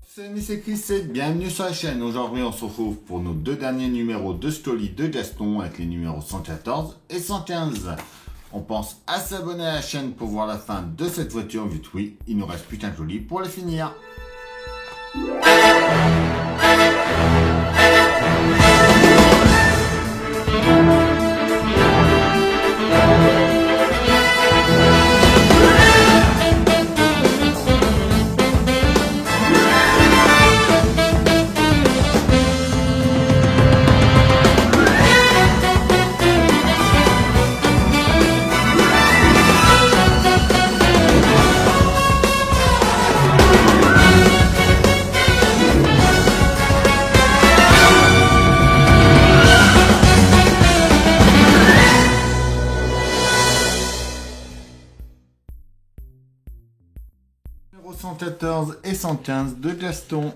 C'est Chris et bienvenue sur la chaîne. Aujourd'hui on se retrouve pour nos deux derniers numéros de Stoli de Gaston avec les numéros 114 et 115. On pense à s'abonner à la chaîne pour voir la fin de cette voiture vu que oui, il nous reste plus qu'un joli pour la finir. 114 et 115 de Gaston,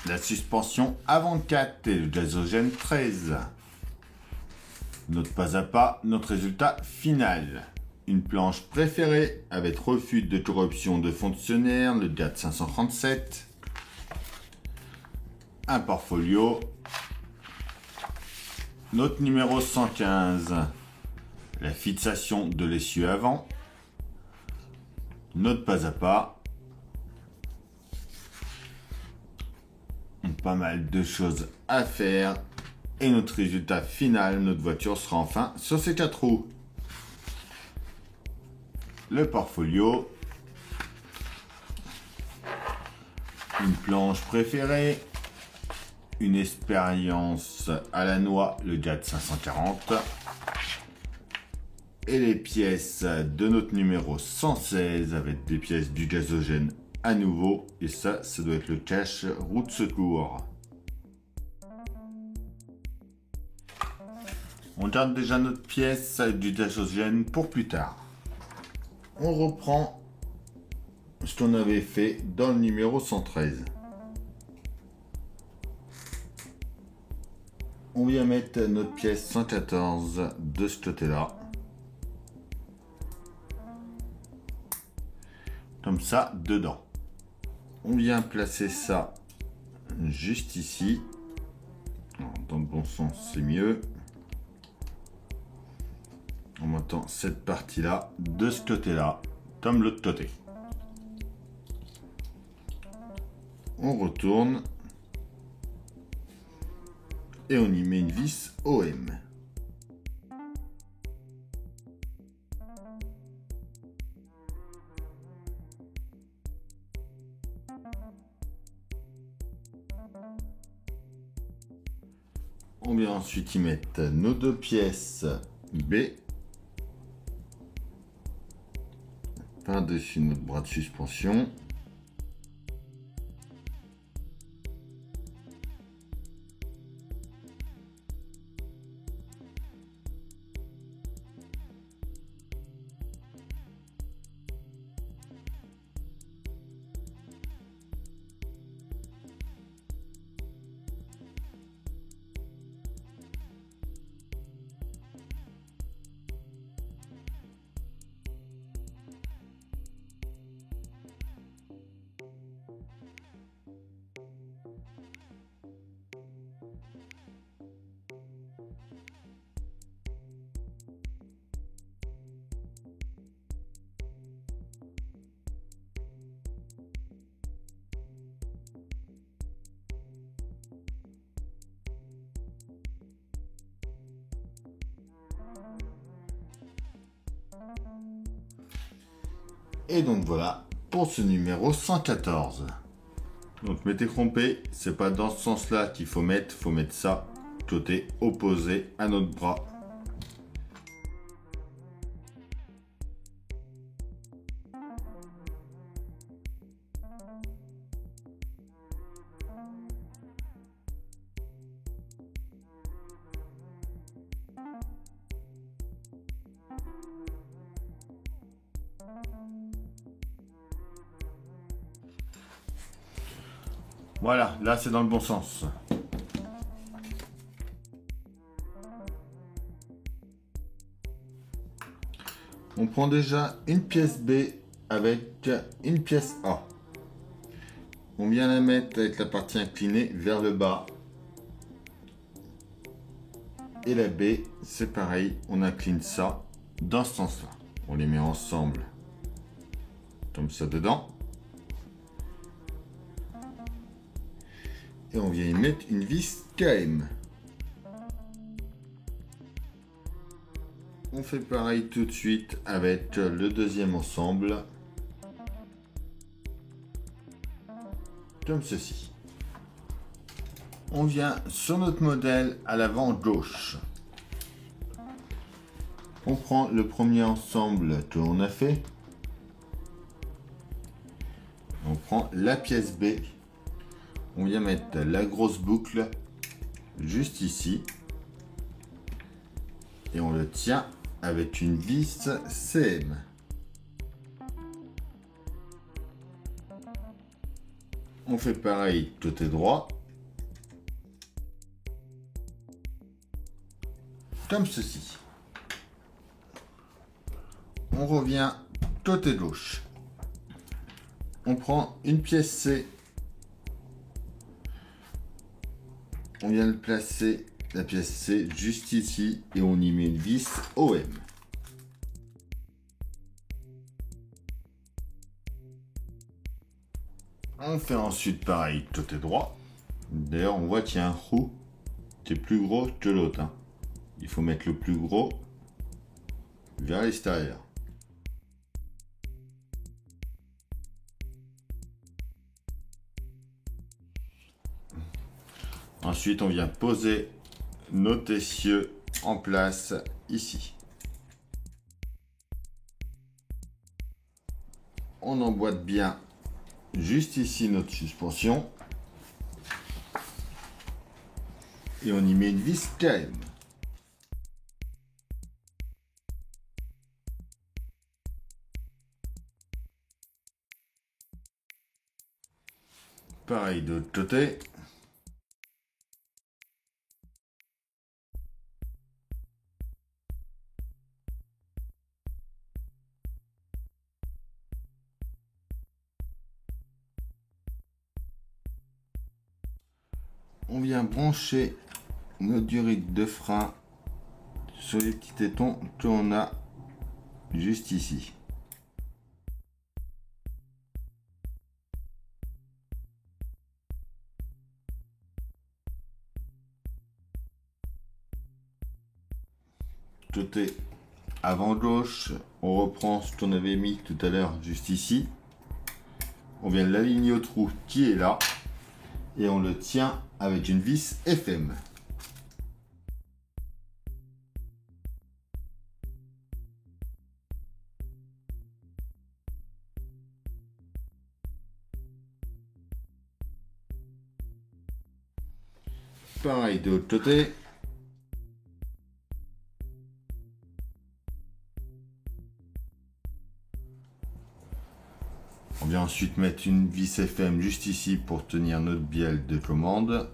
la suspension avant 4 et le gazogène 13. Notre pas à pas, notre résultat final. Une planche préférée avec refus de corruption de fonctionnaire, le GAT 537. Un portfolio. Notre numéro 115, la fixation de l'essieu avant. Notre pas à pas. Pas mal de choses à faire et notre résultat final, notre voiture sera enfin sur ses 4 roues. Le portfolio, une planche préférée, une expérience à la noix, le GAT 540 et les pièces de notre numéro 116 avec des pièces du gazogène à nouveau, et ça doit être le cache roue de secours. On garde déjà notre pièce du gazogène pour plus tard. On reprend ce qu'on avait fait dans le numéro 113. On vient mettre notre pièce 114 de ce côté-là. Comme ça, dedans. On vient placer ça juste ici. Alors, dans le bon sens, c'est mieux. En mettant cette partie-là de ce côté-là, comme l'autre côté. On retourne. Et on y met une vis OM. On vient ensuite y mettre nos deux pièces B par-dessus notre bras de suspension. Et donc voilà pour ce numéro 114. Donc mettez trompé, c'est pas dans ce sens-là qu'il faut mettre ça côté opposé à notre bras. Voilà, là c'est dans le bon sens. On prend déjà une pièce B avec une pièce A. On vient la mettre avec la partie inclinée vers le bas. Et la baie, c'est pareil, on incline ça dans ce sens-là. On les met ensemble, comme ça dedans. Et on vient y mettre une vis KM. On fait pareil tout de suite avec le deuxième ensemble. Comme ceci. On vient sur notre modèle à l'avant gauche. On prend le premier ensemble que l'on a fait. On prend la pièce B. On vient mettre la grosse boucle juste ici. Et on le tient avec une vis CM. On fait pareil côté droit. Comme ceci. On revient côté gauche. On prend une pièce C. On vient de placer la pièce C juste ici et on y met une vis OM. On fait ensuite pareil côté droit. D'ailleurs, on voit qu'il y a un trou qui est plus gros que l'autre. Il faut mettre le plus gros vers l'extérieur. Ensuite, on vient poser notre essieu en place ici. On emboîte bien juste ici notre suspension. Et on y met une vis KM. Pareil de l'autre côté. On vient brancher nos durites de frein sur les petits tétons que l'on a juste ici. Côté avant gauche, on reprend ce qu'on avait mis tout à l'heure juste ici. On vient l'aligner au trou qui est là et on le tient avec une vis FM. Pareil de l'autre côté. On vient ensuite mettre une vis FM juste ici pour tenir notre bielle de commande.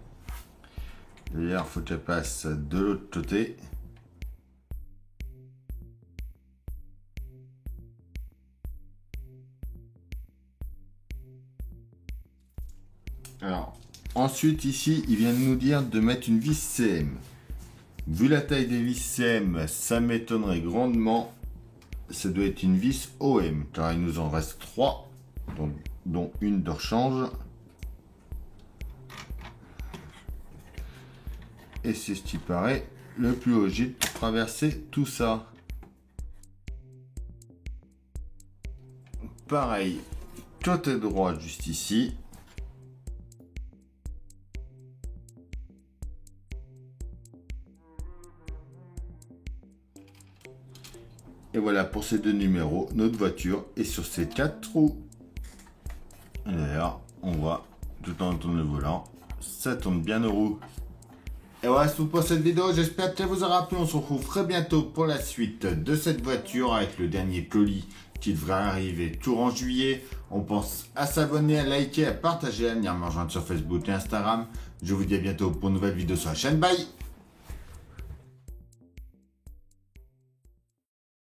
D'ailleurs, il faut qu'elle passe de l'autre côté. Alors, ensuite ici, il vient de nous dire de mettre une vis CM. Vu la taille des vis CM, ça m'étonnerait grandement. Ça doit être une vis OM, car il nous en reste 3. Dont une de rechange. Et c'est ce qui paraît le plus logique pour traverser tout ça. Pareil, côté droit juste ici. Et voilà pour ces deux numéros, notre voiture est sur ces 4 roues. Et d'ailleurs, on voit tout en tournant le volant, ça tourne bien aux roues. Et voilà, c'est tout pour cette vidéo. J'espère qu'elle vous aura plu. On se retrouve très bientôt pour la suite de cette voiture avec le dernier colis qui devrait arriver tout en juillet. On pense à s'abonner, à liker, à partager, à venir me rejoindre sur Facebook et Instagram. Je vous dis à bientôt pour une nouvelle vidéo sur la chaîne. Bye!